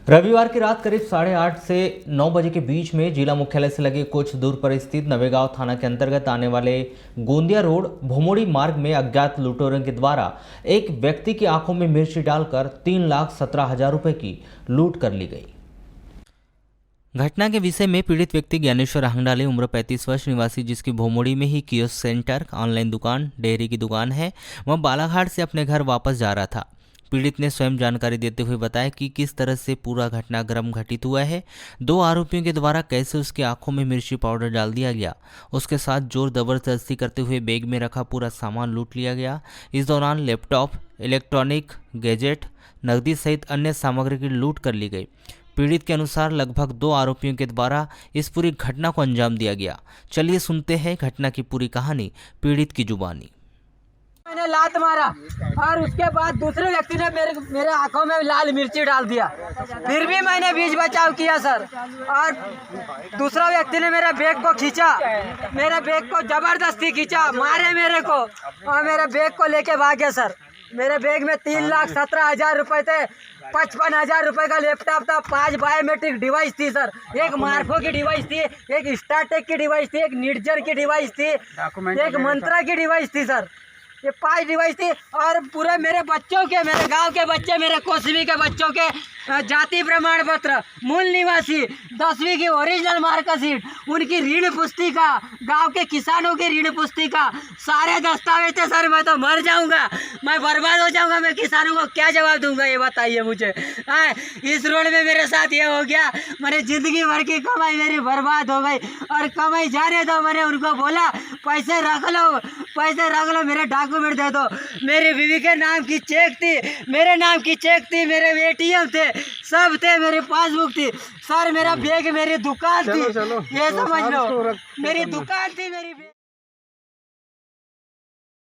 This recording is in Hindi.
रविवार की रात करीब 8:30 से 9 बजे के बीच में जिला मुख्यालय से लगे कुछ दूर पर स्थित नवेगांव थाना के अंतर्गत आने वाले गोंदिया रोड भोमोड़ी मार्ग में अज्ञात लुटेरों के द्वारा एक व्यक्ति की आंखों में मिर्ची डालकर 3,17,000 रुपए की लूट कर ली गई। घटना के विषय में पीड़ित व्यक्ति ज्ञानेश्वर हंगडाले उम्र 35 वर्ष निवासी, जिसकी भोमोड़ी में ही कियोस्क सेंटर, ऑनलाइन दुकान, डेयरी की दुकान है, वह बालाघाट से अपने घर वापस जा रहा था। पीड़ित ने स्वयं जानकारी देते हुए बताया कि किस तरह से पूरा घटनाक्रम घटित हुआ है। दो आरोपियों के द्वारा कैसे उसकी आंखों में मिर्ची पाउडर डाल दिया गया, उसके साथ जोर जबरदस्ती करते हुए बैग में रखा पूरा सामान लूट लिया गया। इस दौरान लैपटॉप, इलेक्ट्रॉनिक गैजेट, नकदी सहित अन्य सामग्री की लूट कर ली गई। पीड़ित के अनुसार लगभग 2 आरोपियों के द्वारा इस पूरी घटना को अंजाम दिया गया। चलिए सुनते हैं घटना की पूरी कहानी पीड़ित की जुबानी। मैंने लात मारा और उसके बाद दूसरे व्यक्ति ने मेरे आंखों में लाल मिर्ची डाल दिया। फिर भी मैंने बीच बचाव किया सर, और दूसरा व्यक्ति ने मेरे बैग को खींचा, मेरे बैग को जबरदस्ती खींचा, मारे मेरे को और मेरे बैग को लेके भाग गया सर। मेरे बैग में 3,17,000 रुपए थे, 55,000 रुपए का लैपटॉप था, 5 बायोमेट्रिक डिवाइस थी सर, एक मार्को की डिवाइस थी, एक स्टारटेक की डिवाइस थी, एक निर्जर की डिवाइस थी, एक मंत्रा की डिवाइस थी सर। ये 5 डिवाइस थी और पूरे मेरे बच्चों के, मेरे गांव के बच्चे, मेरे कोसवी के बच्चों के जाति प्रमाण पत्र, मूल निवासी, 10वीं की ओरिजिनल मार्कशीट, उनकी ऋण पुस्तिका, गांव के किसानों की ऋण पुस्तिका, सारे दस्तावेज थे सर। मैं तो मर जाऊंगा, मैं बर्बाद हो जाऊंगा, मैं किसानों को क्या जवाब दूंगा ये बताइए मुझे। इस रोड में मेरे साथ ये हो गया, मेरी जिंदगी भर की कमाई मेरी बर्बाद हो गई। और कमाई जाने दो, मैंने उनको बोला पैसे रख लो, पैसे रख लो, मेरे डॉक्यूमेंट दे दो। मेरी बीवी के नाम की चेक थी, मेरे नाम की चेक थी, मेरे ATM थे, सब थे, मेरी पासबुक थी सर। मेरा बैग मेरी दुकान थी, ये समझ लो, मेरी दुकान थी मेरी।